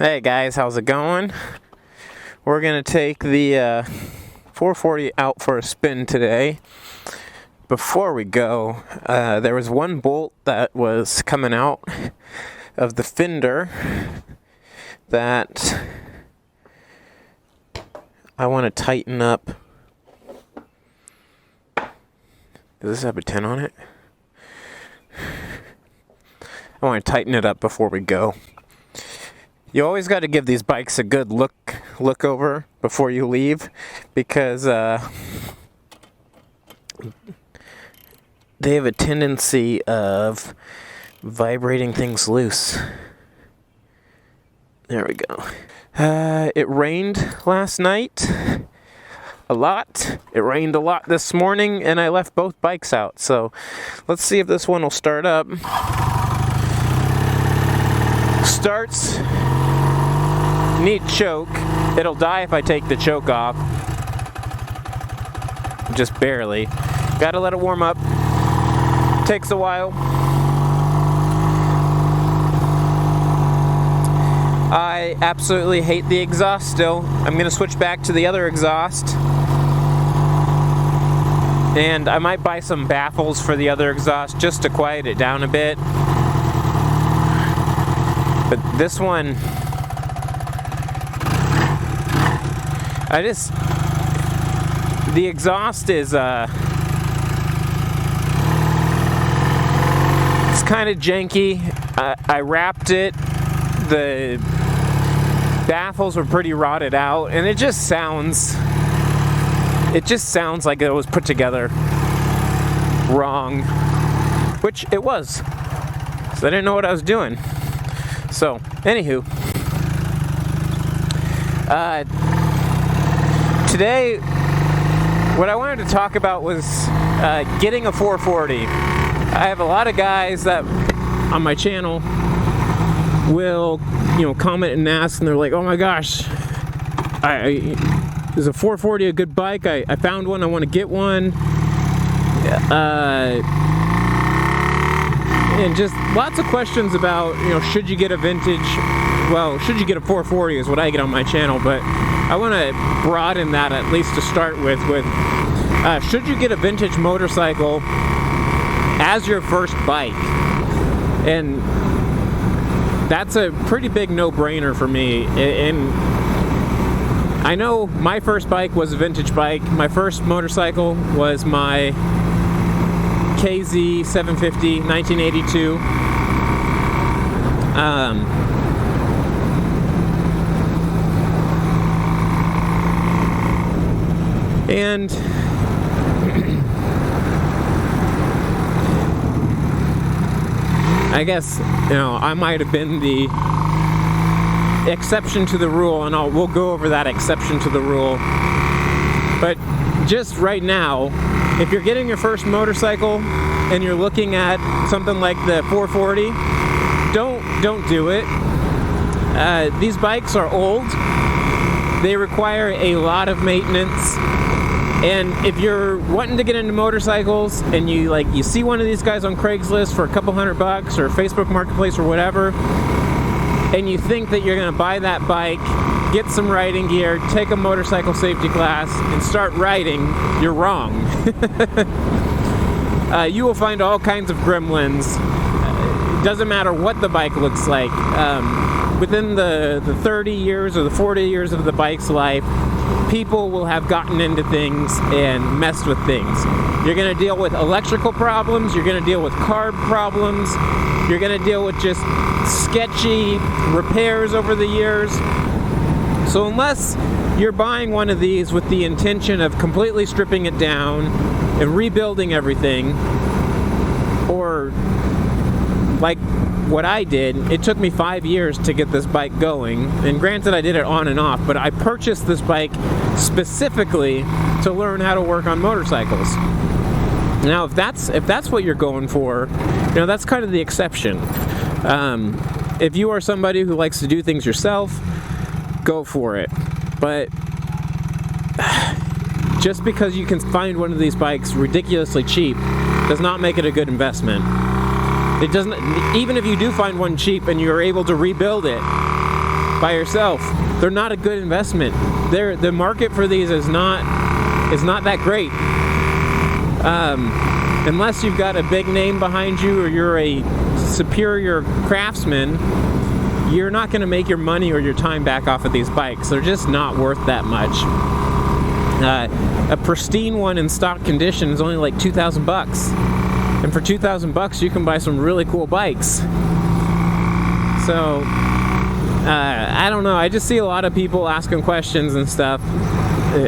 Hey guys, how's it going? We're gonna take the 440 out for a spin today. Before we go, there was one bolt that was coming out of the fender that I want to tighten up. Does this have a 10 on it? I want to tighten it up before we go. You always got to give these bikes a good look over before you leave, because they have a tendency of vibrating things loose. There we go. It rained last night a lot. It rained a lot this morning, and I left both bikes out. So let's see if this one will start up. Starts. Need choke. It'll die if I take the choke off. Just barely. Gotta let it warm up. Takes a while. I absolutely hate the exhaust still. I'm gonna switch back to the other exhaust. And I might buy some baffles for the other exhaust just to quiet it down a bit. But this one, the exhaust is, it's kind of janky. I wrapped it. The baffles were pretty rotted out, and it just sounds like it was put together wrong, which it was. So I didn't know what I was doing. So, anywho, today, what I wanted to talk about was getting a 440. I have a lot of guys that on my channel will, comment and ask, and they're like, "Oh my gosh, is a 440 a good bike? I found one. I want to get one." And just lots of questions about, should you get a vintage? Well, should you get a 440 is what I get on my channel, but I want to broaden that at least to start with should you get a vintage motorcycle as your first bike? And that's a pretty big no-brainer for me. And I know my first bike was a vintage bike. My first motorcycle was my KZ 750 1982. And I guess, I might have been the exception to the rule, and we'll go over that exception to the rule. But just right now, if you're getting your first motorcycle and you're looking at something like the 440, don't do it. These bikes are old. They require a lot of maintenance. And if you're wanting to get into motorcycles and you see one of these guys on Craigslist for a couple $100 or Facebook Marketplace or whatever, and you think that you're going to buy that bike, get some riding gear, take a motorcycle safety class, and start riding, you're wrong. You will find all kinds of gremlins. It doesn't matter what the bike looks like. Within the 30 years or the 40 years of the bike's life, people will have gotten into things and messed with things. You're going to deal with electrical problems, you're going to deal with carb problems, you're going to deal with just sketchy repairs over the years. So unless you're buying one of these with the intention of completely stripping it down and rebuilding everything, or like what I did, it took me 5 years to get this bike going, and granted I did it on and off, but I purchased this bike specifically to learn how to work on motorcycles. Now if that's what you're going for, that's kind of the exception. If you are somebody who likes to do things yourself, go for it. But just because you can find one of these bikes ridiculously cheap does not make it a good investment. It doesn't. Even if you do find one cheap and you're able to rebuild it, by yourself, they're not a good investment. The market for these is not that great. Unless you've got a big name behind you or you're a superior craftsman, you're not going to make your money or your time back off of these bikes. They're just not worth that much. A pristine one in stock condition is only like $2,000, and for $2,000 you can buy some really cool bikes. So I don't know. I just see a lot of people asking questions and stuff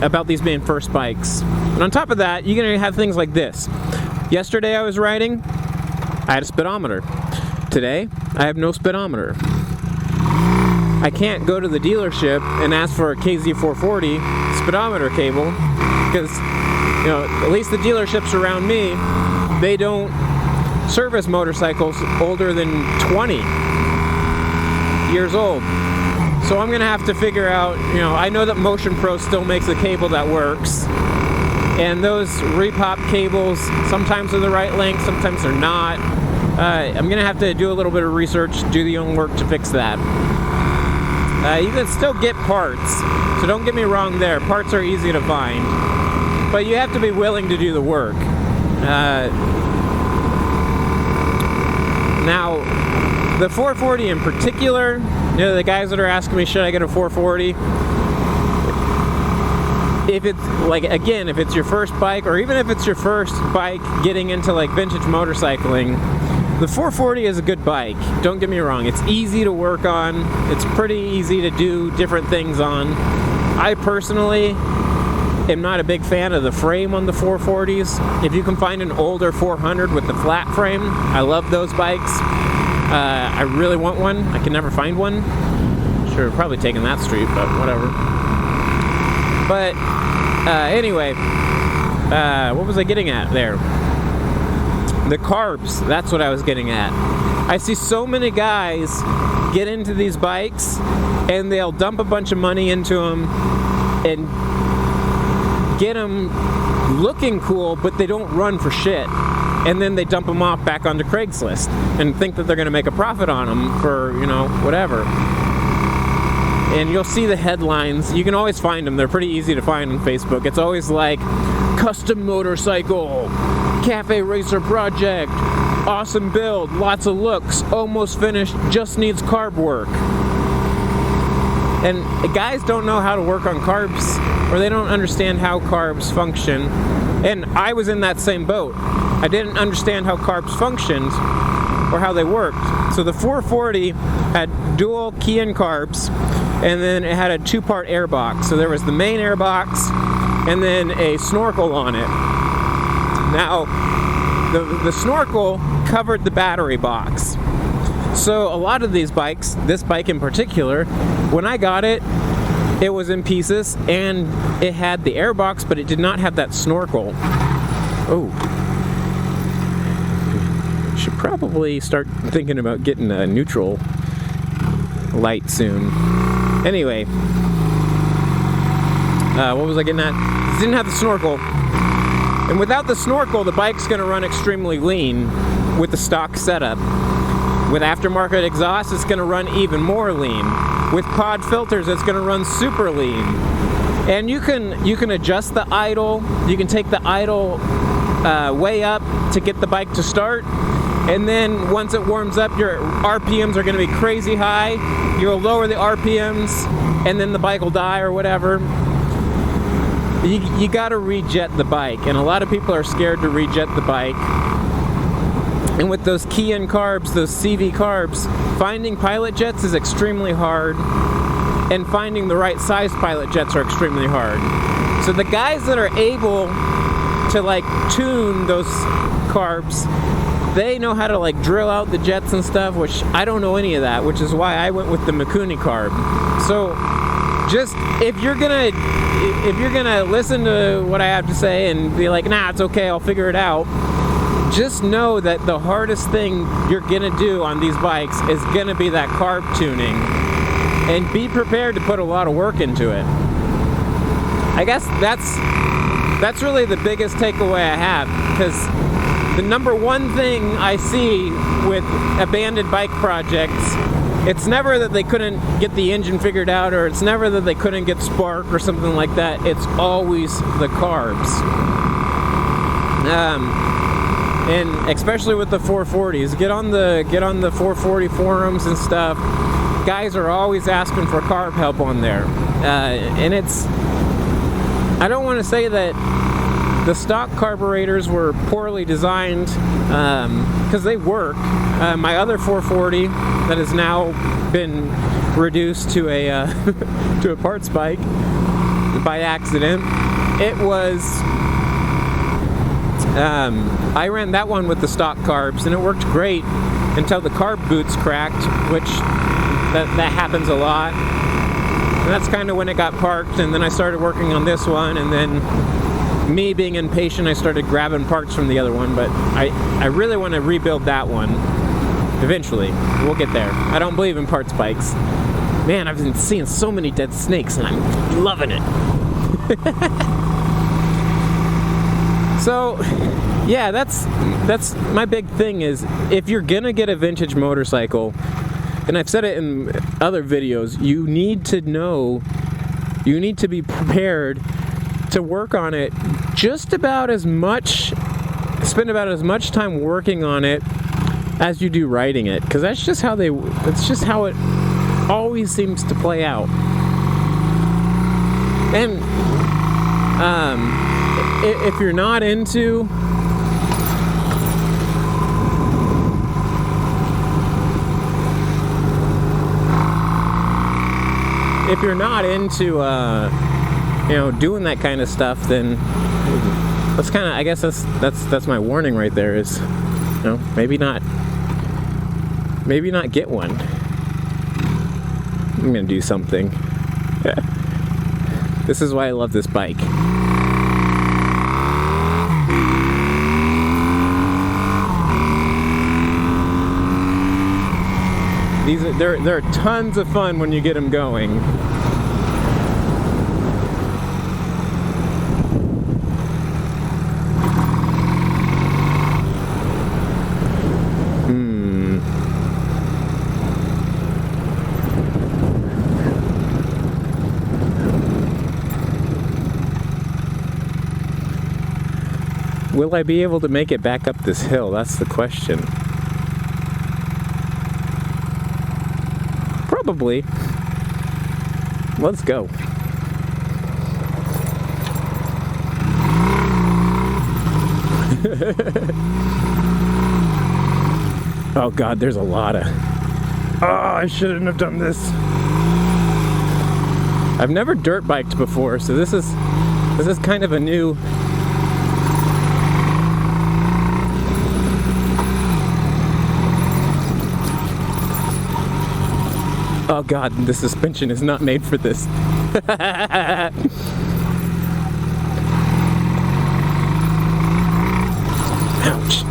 about these being first bikes. And on top of that, you're going to have things like this. Yesterday I was riding, I had a speedometer. Today, I have no speedometer. I can't go to the dealership and ask for a KZ440 speedometer cable because, at least the dealerships around me, they don't service motorcycles older than 20 years old. So I'm going to have to figure out, I know that Motion Pro still makes a cable that works. And those repop cables, sometimes are the right length, sometimes they're not. I'm going to have to do a little bit of research, do the own work to fix that. You can still get parts, so don't get me wrong there. Parts are easy to find. But you have to be willing to do the work. Now, the 440 in particular, the guys that are asking me, should I get a 440? If it's if it's your first bike, or even if it's your first bike getting into vintage motorcycling, the 440 is a good bike. Don't get me wrong. It's easy to work on. It's pretty easy to do different things on. I personally am not a big fan of the frame on the 440s. If you can find an older 400 with the flat frame, I love those bikes. I really want one. I can never find one. Sure, probably taking that street, but whatever. But anyway, what was I getting at there? The carbs, that's what I was getting at. I see so many guys get into these bikes and they'll dump a bunch of money into them and get them looking cool, but they don't run for shit. And then they dump them off back onto Craigslist and think that they're going to make a profit on them for, whatever. And you'll see the headlines. You can always find them. They're pretty easy to find on Facebook. It's always like, custom motorcycle, cafe racer project, awesome build, lots of looks, almost finished, just needs carb work. And guys don't know how to work on carbs, or they don't understand how carbs function. And I was in that same boat. I didn't understand how carbs functioned or how they worked. So the 440 had dual key-in carbs, and then it had a two-part airbox. So there was the main airbox and then a snorkel on it. Now, the snorkel covered the battery box. So a lot of these bikes, this bike in particular, when I got it, it was in pieces and it had the airbox, but it did not have that snorkel. Oh. Should probably start thinking about getting a neutral light soon. Anyway, what was I getting at? It didn't have the snorkel. And without the snorkel, the bike's going to run extremely lean with the stock setup. With aftermarket exhaust, it's going to run even more lean. With pod filters, it's going to run super lean. And you can adjust the idle. You can take the idle way up to get the bike to start. And then once it warms up, your RPMs are going to be crazy high. You'll lower the RPMs, and then the bike will die or whatever. You got to rejet the bike, and a lot of people are scared to rejet the bike. And with those key-in carbs, those CV carbs, finding pilot jets is extremely hard, and finding the right size pilot jets are extremely hard. So the guys that are able to tune those carbs, they know how to drill out the jets and stuff, which I don't know any of that, which is why I went with the Mikuni carb. So just if you're gonna listen to what I have to say and be like, nah, it's okay, I'll figure it out, just know that the hardest thing you're gonna do on these bikes is gonna be that carb tuning, and be prepared to put a lot of work into it. I guess that's really the biggest takeaway I have, because the number one thing I see with abandoned bike projects it's never that they couldn't get the engine figured out, or it's never that they couldn't get spark or something like that. It's always the carbs. And especially with the 440s, get on the 440 forums and stuff. Guys are always asking for carb help on there, and I don't want to say that the stock carburetors were poorly designed, because they work. My other 440 that has now been reduced to a to a parts bike by accident, it was. I ran that one with the stock carbs, and it worked great until the carb boots cracked, which that happens a lot. And that's kind of when it got parked, and then I started working on this one, and then me being impatient, I started grabbing parts from the other one, but I really want to rebuild that one. Eventually. We'll get there. I don't believe in parts bikes. Man, I've been seeing so many dead snakes, and I'm loving it. So, yeah, that's my big thing is, if you're gonna get a vintage motorcycle, and I've said it in other videos, you need to be prepared to work on it spend about as much time working on it as you do riding it, because that's just how it always seems to play out. And if you're not into doing that kind of stuff, then that's kind of, I guess that's my warning right there, is, maybe not get one. I'm gonna do something. This is why I love this bike. They're tons of fun when you get them going. Will I be able to make it back up this hill? That's the question. Probably. Let's go. Oh God, there's a lot of... Oh, I shouldn't have done this. I've never dirt biked before, so this is kind of a new... Oh God, the suspension is not made for this. Ouch.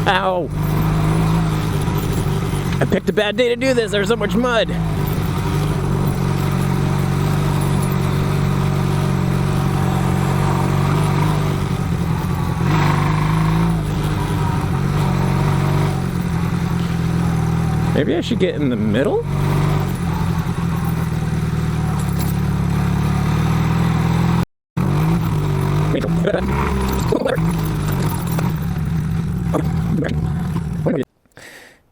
Ow. I picked a bad day to do this, there's so much mud. Maybe I should get in the middle?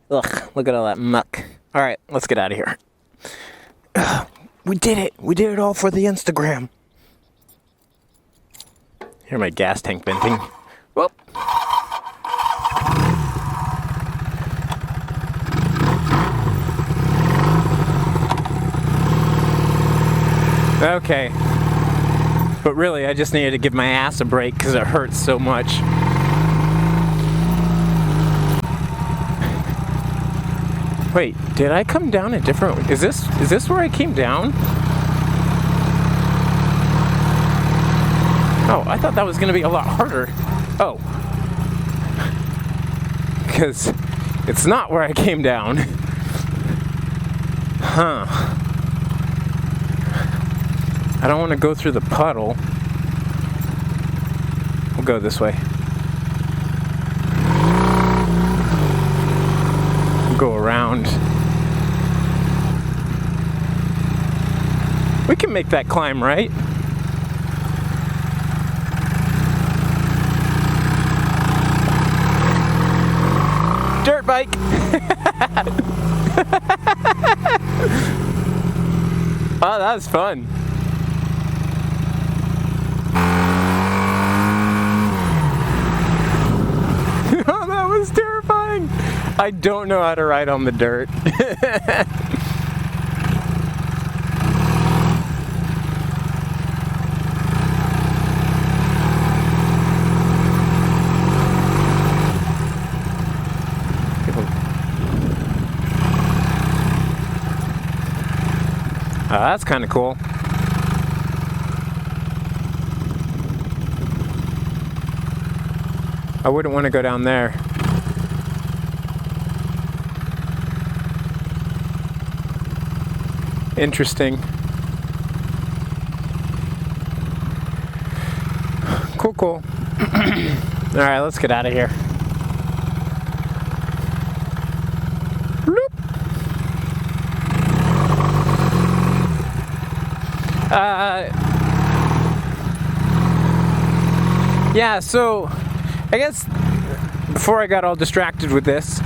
Ugh, look at all that muck. Alright, let's get out of here. We did it! We did it all for the Instagram. Hear my gas tank venting. Whoop! Okay. But really, I just needed to give my ass a break because it hurts so much. Wait, did I come down a different... Is this where I came down? Oh, I thought that was going to be a lot harder. Oh. Because it's not where I came down. Huh. I don't want to go through the puddle. We'll go this way. go around. We can make that climb, right? Dirt bike! Oh, that was fun. Oh, that was terrifying. I don't know how to ride on the dirt. Oh, that's kind of cool. I wouldn't want to go down there. Interesting. Cool, cool. All right, let's get out of here. Yeah, so I guess before I got all distracted with this,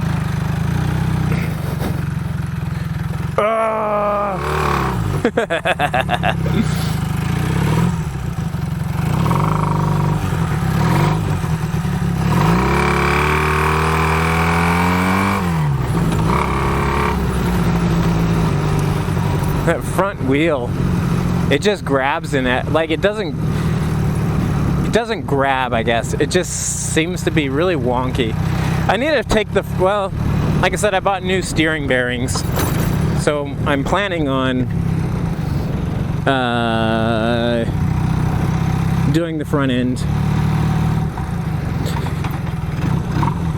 that front wheel, it just grabs in it. Like it doesn't grab, I guess. It just seems to be really wonky. I need to take the, well, like I said, I bought new steering bearings. So I'm planning on doing the front end.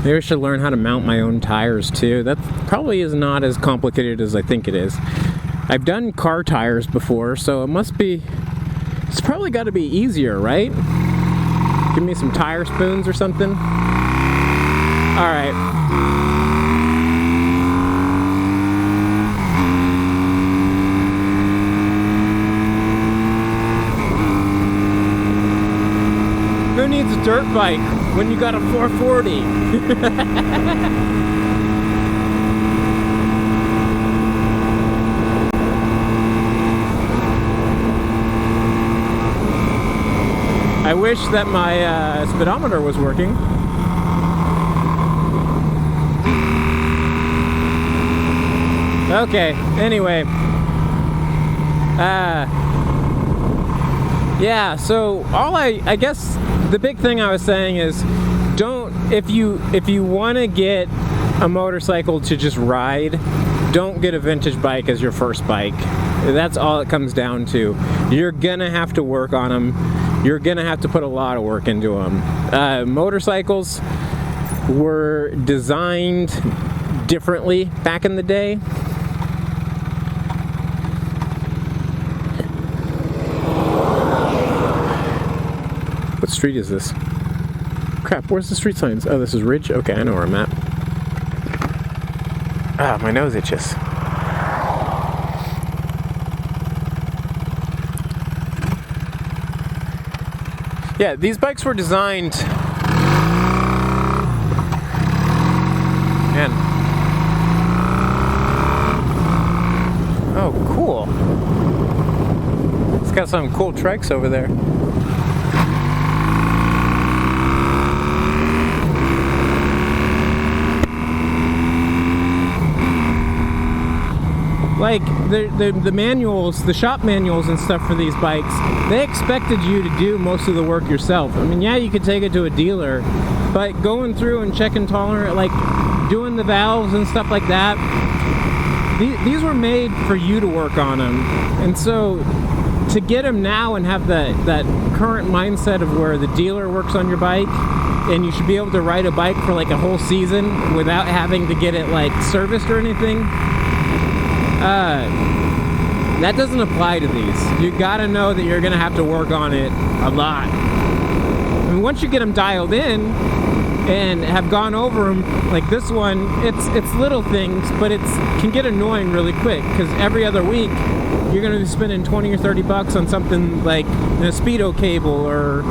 Maybe I should learn how to mount my own tires too. That probably is not as complicated as I think it is. I've done car tires before, so it's probably got to be easier, right? Give me some tire spoons or something. All right. Who needs a dirt bike when you got a 440? I wish that my speedometer was working. Okay, anyway. Yeah, so I guess the big thing I was saying is if you want to get a motorcycle to just ride, don't get a vintage bike as your first bike. That's all it comes down to. You're gonna have to work on them. You're gonna have to put a lot of work into them. Motorcycles were designed differently back in the day. What street is this? Crap, where's the street signs? Oh, this is Ridge? Okay, I know where I'm at. Ah, my nose itches. Yeah, these bikes were designed... Man. Oh, cool. It's got some cool trikes over there. Like, the manuals, the shop manuals and stuff for these bikes, they expected you to do most of the work yourself. I mean, yeah, you could take it to a dealer, but going through and checking tolerance, like doing the valves and stuff like that, these were made for you to work on them. And so to get them now and have that current mindset of where the dealer works on your bike and you should be able to ride a bike for like a whole season without having to get it like serviced or anything, that doesn't apply to these. You gotta know that you're gonna have to work on it a lot. And once you get them dialed in, and have gone over them. Like this one, it's little things, but it can get annoying really quick, because every other week you're going to be spending 20 or 30 bucks on something like a speedo cable, or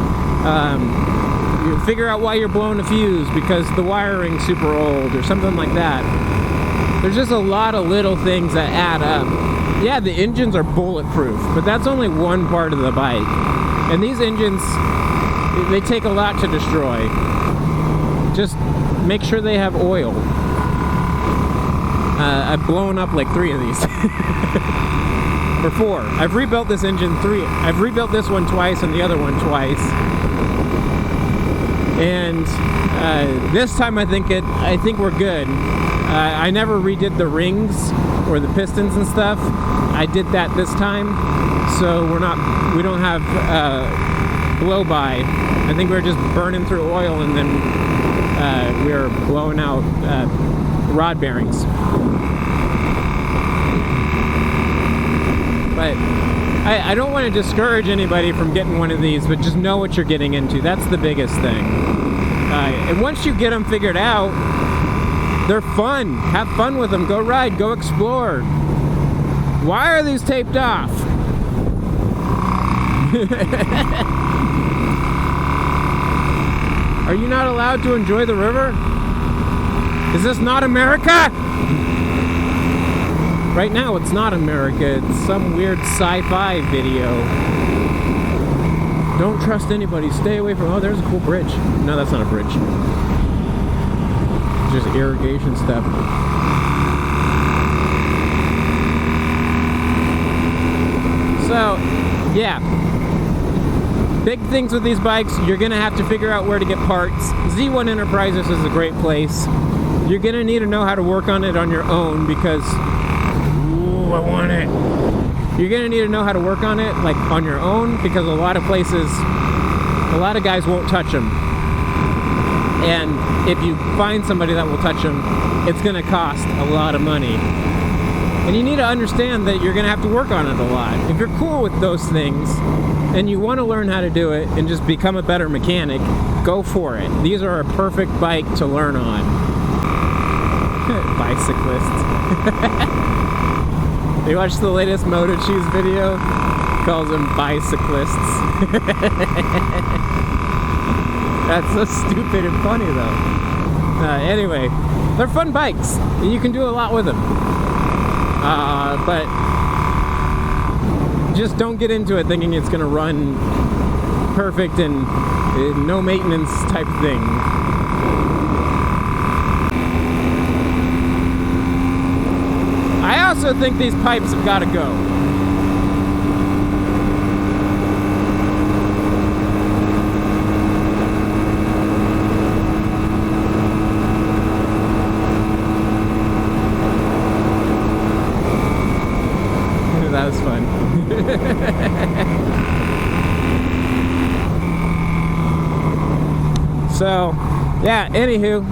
you figure out why you're blowing a fuse because the wiring's super old or something like that. There's just a lot of little things that add up. Yeah, the engines are bulletproof, but that's only one part of the bike. And these engines, they take a lot to destroy. Just make sure they have oil. I've blown up like 3 of these. Or 4. I've rebuilt this engine 3. I've rebuilt this one twice and the other one twice. And this time I think we're good. I never redid the rings or the pistons and stuff. I did that this time, so we don't have blow by. I think we're just burning through oil, and then we're blowing out rod bearings. But I don't want to discourage anybody from getting one of these, but just know what you're getting into. That's the biggest thing. And once you get them figured out, they're fun. Have fun with them. Go ride. Go explore. Why are these taped off? Are you not allowed to enjoy the river? Is this not America? Right now it's not America. It's some weird sci-fi video. Don't trust anybody. Stay away from... Oh, there's a cool bridge. No, that's not a bridge. Just irrigation stuff. So, yeah. Big things with these bikes, you're going to have to figure out where to get parts. Z1 Enterprises is a great place. You're going to need to know how to work on it on your own, because... Ooh, I want it. You're going to need to know how to work on it, like, on your own, because a lot of places, a lot of guys won't touch them. And if you find somebody that will touch them, it's going to cost a lot of money. And you need to understand that you're going to have to work on it a lot. If you're cool with those things, and you want to learn how to do it and just become a better mechanic, go for it. These are a perfect bike to learn on. Bicyclists. You watched the latest Moto Cheese video? Calls them bicyclists. That's so stupid and funny, though. Anyway, they're fun bikes, and you can do a lot with them. But just don't get into it thinking it's going to run perfect and no maintenance type thing. I also think these pipes have got to go. That was fun. So, yeah, anywho,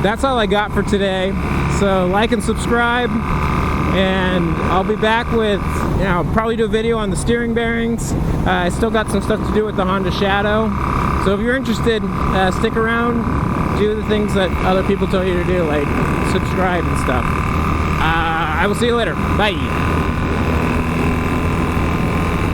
that's all I got for today. So, like and subscribe, and I'll be back with, I'll probably do a video on the steering bearings. I still got some stuff to do with the Honda Shadow. So if you're interested, stick around, do the things that other people tell you to do, like subscribe and stuff. I will see you later. Bye.